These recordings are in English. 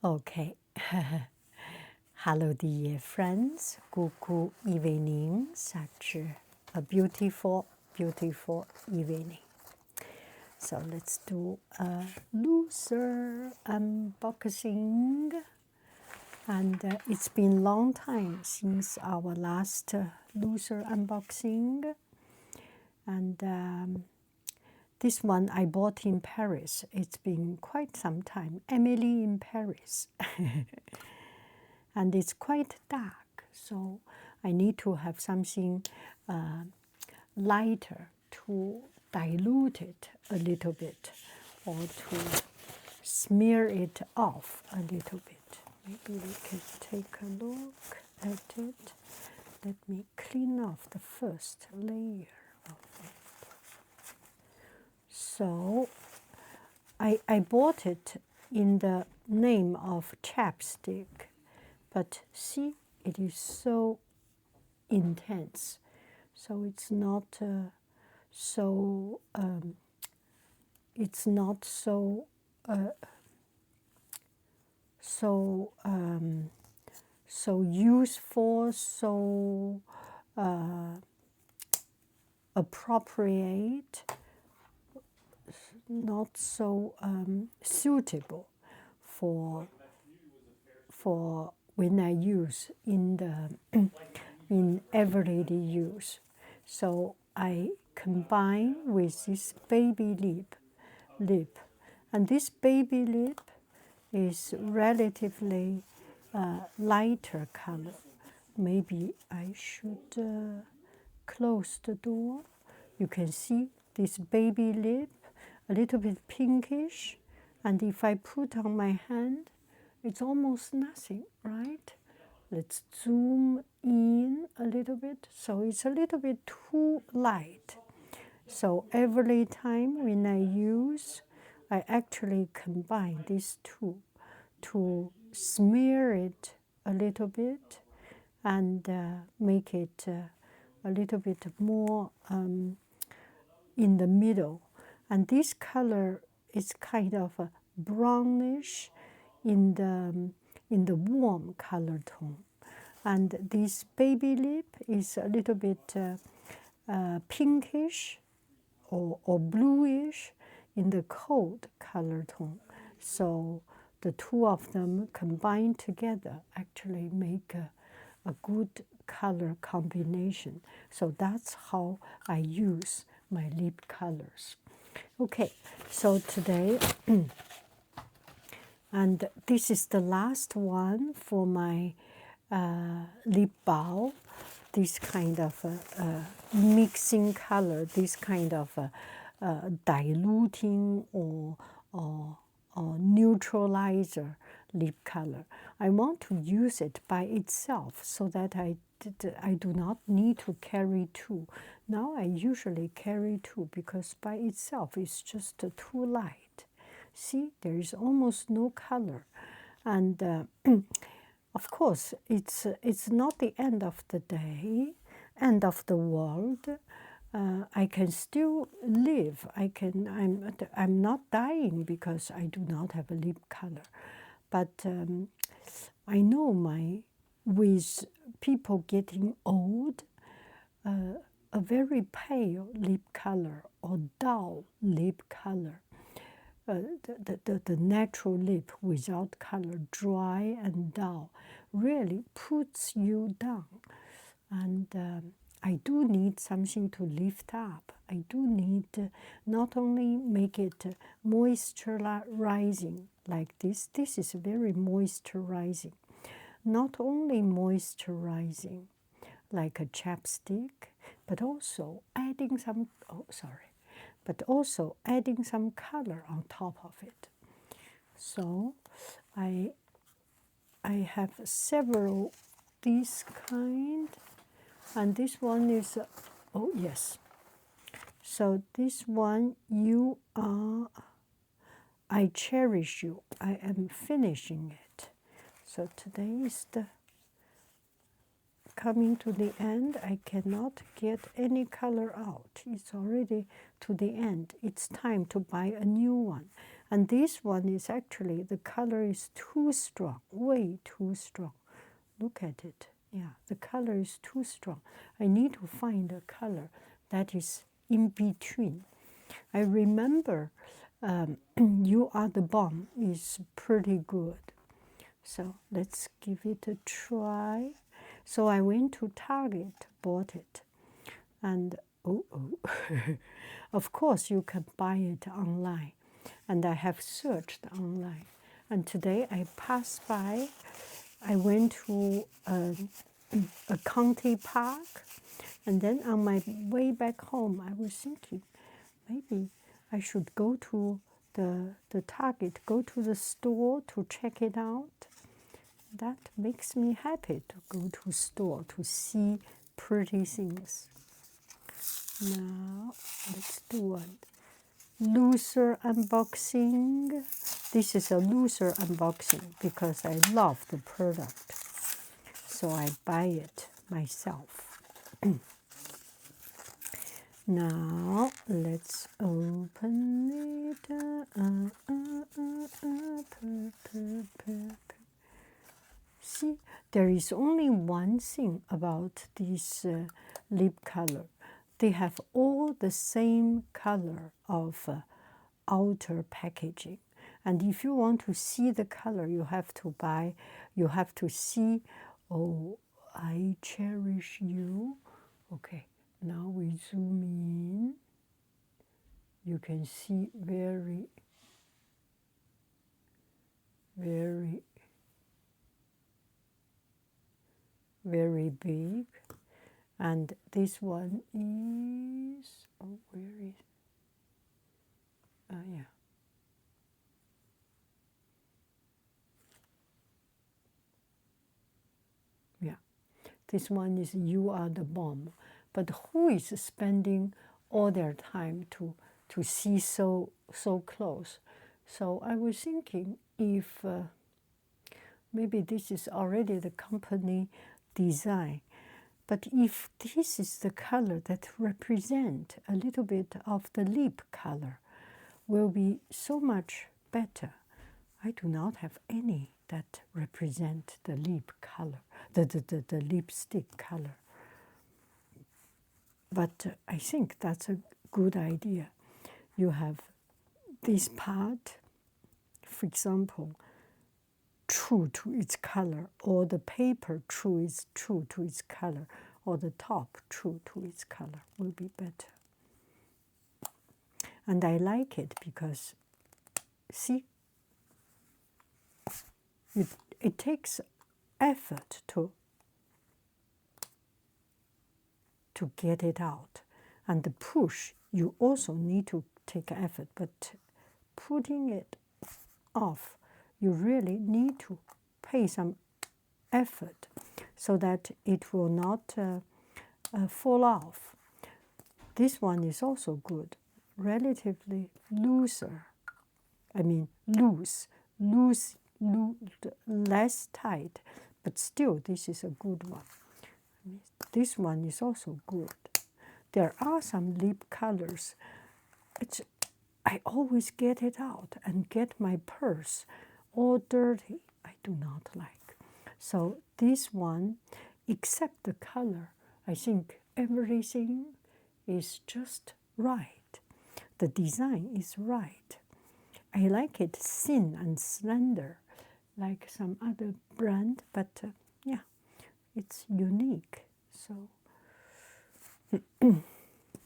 Okay. Hello, dear friends. Good evening. Such a beautiful, beautiful evening. So let's do a loser unboxing. And it's been a long time since our last loser unboxing. And this one I bought in Paris. It's been quite some time. Emily in Paris. And it's quite dark, so I need to have something lighter to dilute it a little bit or to smear it off a little bit. Maybe we can take a look at it. Let me clean off the first layer of it. So I bought it in the name of chapstick, but see, it is so intense. So it's not so it's not so so so useful, so appropriate, not so suitable for when I use in the in everyday use. So I combine with this baby lip, and this baby lip is relatively lighter color. Maybe I should close the door. You can see this baby lip, a little bit pinkish, and if I put on my hand, it's almost nothing, right? Let's zoom in a little bit. So it's a little bit too light. So every time when I use, I actually combine these two to smear it a little bit and make it a little bit more in the middle. And this color is kind of a brownish in the warm color tone. And this baby lip is a little bit pinkish or bluish in the cold color tone. So the two of them combined together actually make a good color combination. So that's how I use my lip colors. Okay, so today, and this is the last one for my lip balm, this kind of mixing color, this kind of diluting or neutralizer lip color. I want to use it by itself so that I do not need to carry two. Now I usually carry two because by itself it's just too light. See, there is almost no color. And of course, it's not the end of the day, end of the world. I can still live. I'm not dying because I do not have a lip color. But I know with people getting old, a very pale lip color or dull lip color, the natural lip without color, dry and dull, really puts you down. And I do need something to lift up. I do need not only make it moisturizing like this. This is very moisturizing. Not only moisturizing like a chapstick, but also adding some, but also adding some color on top of it. So I have several this kind, and this one is, oh yes. So this one, you are, I cherish you. I am finishing it. So today is the coming to the end. I cannot get any color out. It's already to the end. It's time to buy a new one. And this one is actually, the color is too strong, way too strong. Look at it. Yeah, the color is too strong. I need to find a color that is in between. I remember You Are the Balm is pretty good. So let's give it a try. So I went to Target, bought it. And of course you can buy it online. And I have searched online. And today I passed by, I went to a county park. And then on my way back home, I was thinking, maybe I should go to the Target, go to the store to check it out. That makes me happy to go to store to see pretty things. Now, let's do a looser unboxing. This is a looser unboxing because I love the product. So I buy it myself. Now, let's open it. See, there is only one thing about this lip color. They have all the same color of outer packaging. And if you want to see the color, you have to buy, you have to see, oh, I cherish you. Okay, now we zoom in. You can see very, very, very big. And this one is, oh, where is, yeah. Yeah, this one is You Are the Balm. But who is spending all their time to see so close? So I was thinking if maybe this is already the company design. But if this is the color that represent a little bit of the lip color, will be so much better. I do not have any that represent the lip color, the lipstick color. But I think that's a good idea. You have this part, for example, true to its color, or the paper true to its color, or the top true to its color will be better. And I like it because, see, it takes effort to get it out. And the push, you also need to take effort, but putting it off, you really need to pay some effort so that it will not fall off. This one is also good, relatively looser. I mean loose, less tight, but still this is a good one. This one is also good. There are some lip colors. I always get it out and get my purse all dirty. I do not like. So this one, except the color, I think everything is just right. The design is right. I like it thin and slender, like some other brand, but yeah, it's unique. So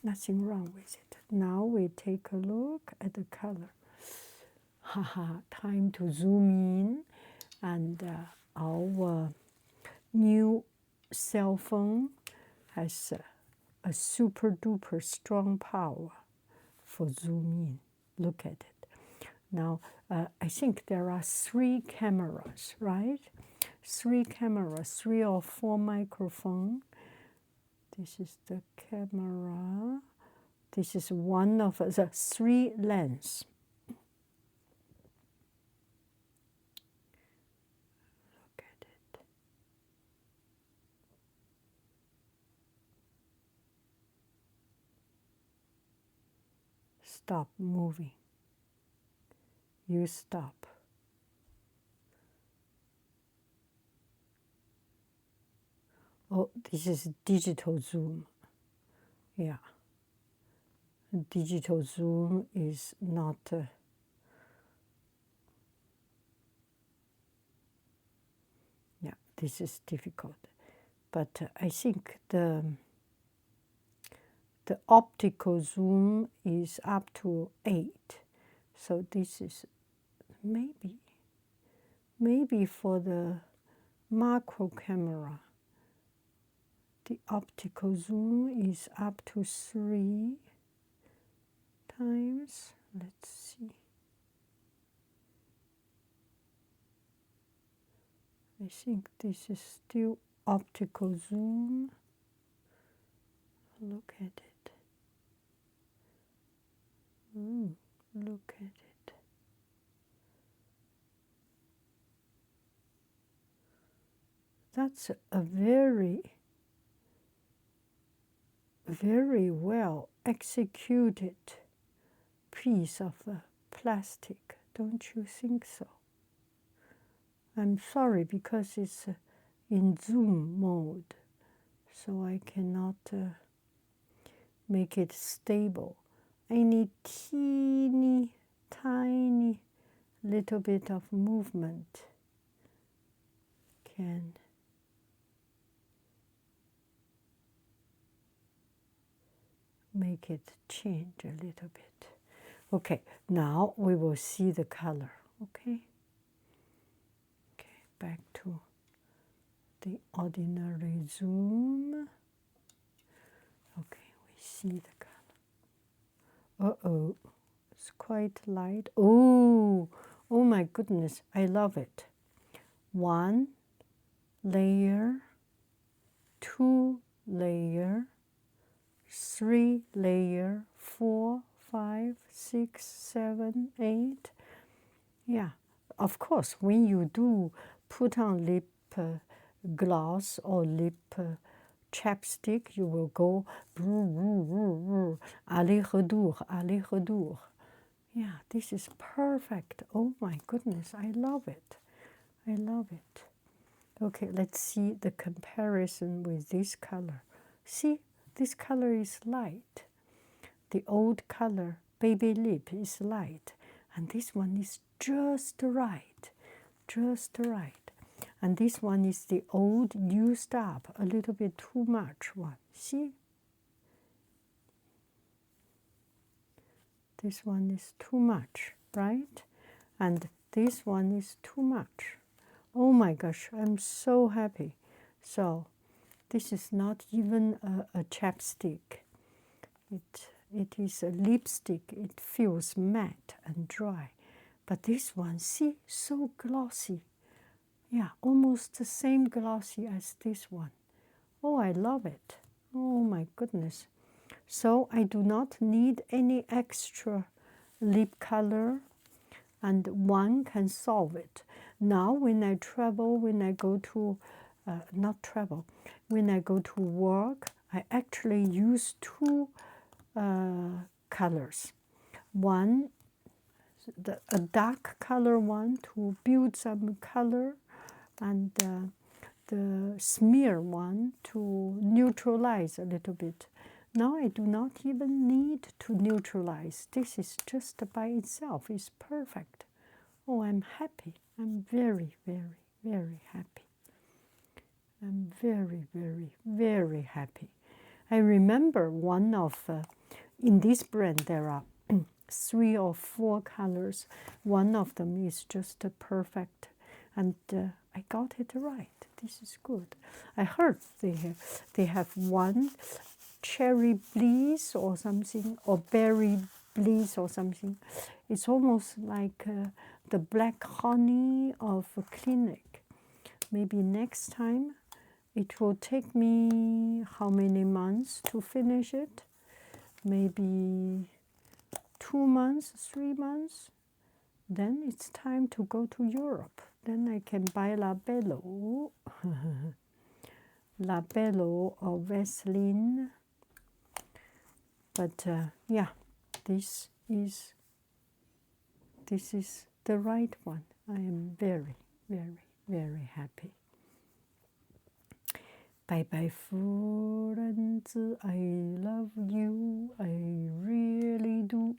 nothing wrong with it. Now we take a look at the color. Haha, time to zoom in, and our new cell phone has a super duper strong power for zoom in. Look at it. Now, I think there are 3 cameras, right? 3 cameras, 3 or 4 microphones. This is the camera. This is one of the 3 lens. Look at it. Stop moving. you stop. Oh, this is digital zoom. Yeah. Digital zoom is not... yeah, this is difficult. But I think the optical zoom is up to 8. So this is maybe for the macro camera, the optical zoom is up to 3 times. Let's see. I think this is still optical zoom. Look at it. Look at it. That's a very, very well executed piece of plastic. Don't you think so? I'm sorry because it's in zoom mode, so I cannot make it stable. Any teeny tiny little bit of movement can make it change a little bit. Okay, now we will see the color. Okay, back to the ordinary zoom. Okay, we see the color. Uh-oh, it's quite light. Oh my goodness, I love it. 1 layer, 2 layer, 3 layer, 4, 5, 6, 7, 8. Yeah, of course, when you do put on lip gloss or lip chapstick, you will go aller-retour, aller-retour. Yeah, this is perfect. Oh my goodness, I love it. I love it. Okay, let's see the comparison with this color. See, this color is light. The old color, baby lip, is light. And this one is just right. Just right. And this one is the old, used up, a little bit too much one. See? This one is too much, right? And this one is too much. Oh my gosh, I'm so happy. So this is not even a chapstick. It is a lipstick. It feels matte and dry. But this one, see, so glossy. Yeah, almost the same glossy as this one. Oh, I love it. Oh my goodness. So I do not need any extra lip color, and one can solve it. Now when I travel, when I go to, when I go to work, I actually use 2 colors. One, a dark color one to build some color, and the smear one to neutralize a little bit. Now I do not even need to neutralize. This is just by itself. It's perfect. Oh, I'm happy. I'm very, very, very happy. I'm very, very, very happy. I remember one of, in this brand there are 3 or 4 colors. One of them is just perfect. And I got it right. This is good. I heard they have one cherry bliss or something, or berry bliss or something. It's almost like the black honey of a clinic. Maybe next time. It will take me how many months to finish it? Maybe 2 months, 3 months. Then it's time to go to Europe. Then I can buy La Bello, La Bello or Vaseline. But yeah, this is the right one. I am very, very, very happy. Bye bye, 夫人子, I love you, I really do.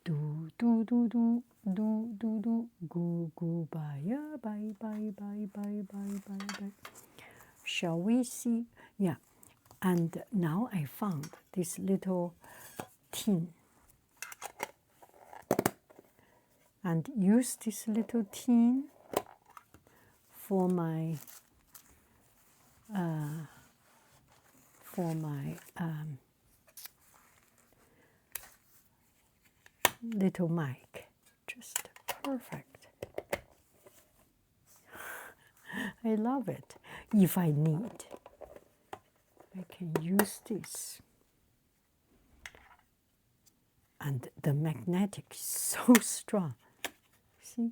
Do do do do do do do. Goodbye, bye bye bye bye bye bye bye. Shall we see? Yeah. And now I found this little tin. And use this little tin for my little mic. Just perfect. I love it. If I need, I can use this. And the magnetic is so strong. See?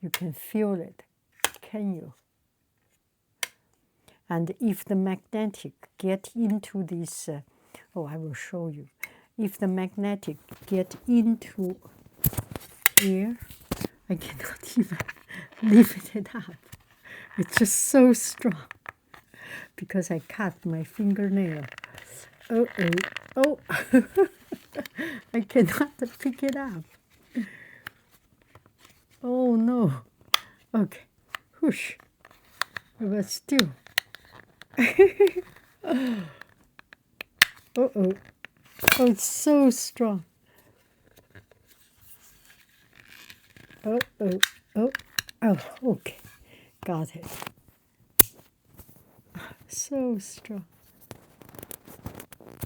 You can feel it, can you? And if the magnetic get into this, I will show you. If the magnetic get into here, I cannot even lift it up. It's just so strong because I cut my fingernail. Oh, I cannot pick it up. Oh no. Okay. Whoosh. But still. Oh, it's so strong. Oh, okay. Got it. So strong.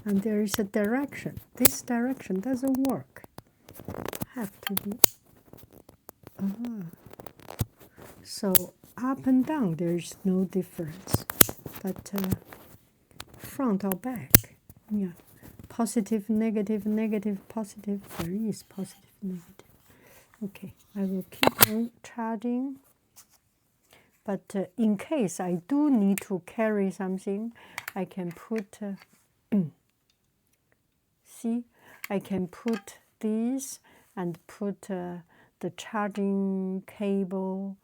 And there is a direction. This direction doesn't work. Have to be. So up and down, there is no difference. But front or back, yeah. Positive, negative, negative, positive. There is positive, negative. Okay, I will keep on charging. But in case I do need to carry something, I can put, see, I can put this and put the charging cable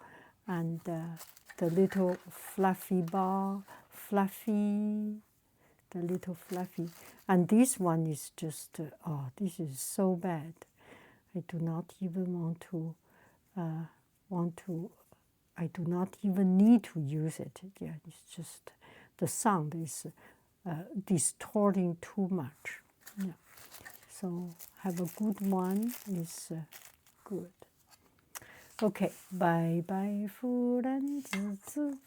and the little fluffy ball, the little fluffy. And this one is just, this is so bad. I do not even I do not even need to use it. Yeah, it's just the sound is distorting too much. Yeah. So have a good one is good. Okay, bye bye, 夫人子.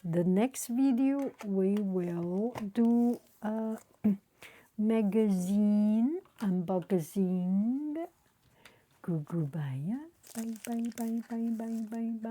The next video we will do a magazine unboxing. Goodbye. Bye bye bye bye bye bye bye.